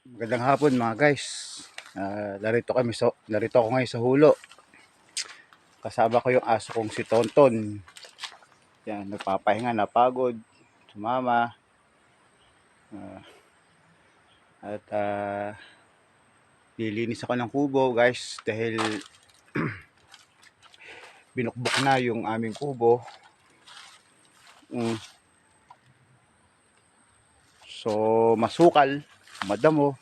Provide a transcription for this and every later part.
Magandang hapon mga guys. Narito ako ngayon sa hulo. Kasama ko yung aso kong si Tonton. Yan, nagpapahinga, napagod, sumama. Lilinis ako ng kubo guys dahil binukbok na yung aming kubo. So masukal, madamo.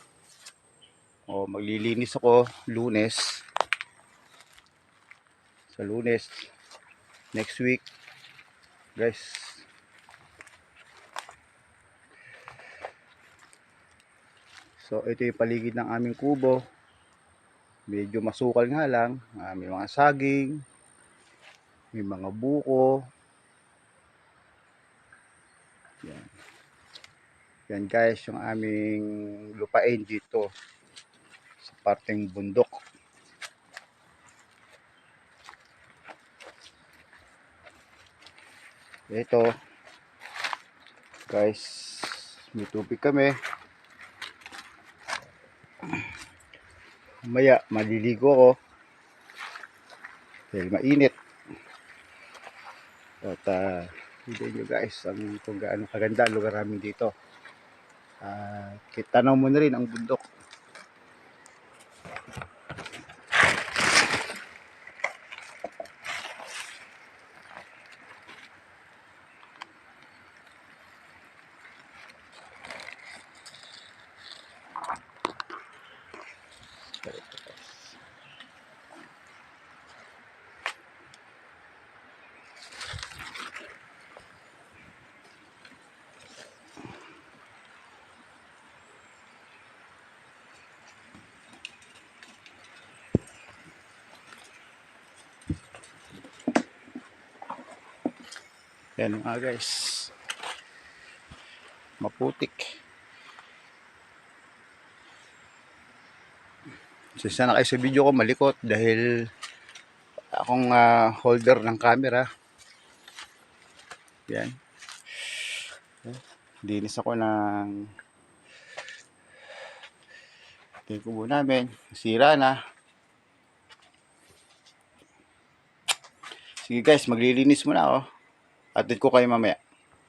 Maglilinis ako Lunes. Sa Lunes next week guys. So ito yung paligid ng aming kubo. Medyo masukal nga lang. May mga saging, may mga buko. Yan guys yung aming lupain dito sa parteng bundok. Ito guys, may tubig kami. Mamaya maliligo ako dahil mainit. At hindi nyo guys kung gaano kaganda ang lugar namin dito. Tanaw mo na rin ang bundok. Yan mga guys, maputik. Sisa na kayo sa video ko, malikot dahil akong holder ng camera. Yan, linis ako ng kubo namin, sira na. Sige guys, maglilinis muna ako. Atid ko kayo mamaya.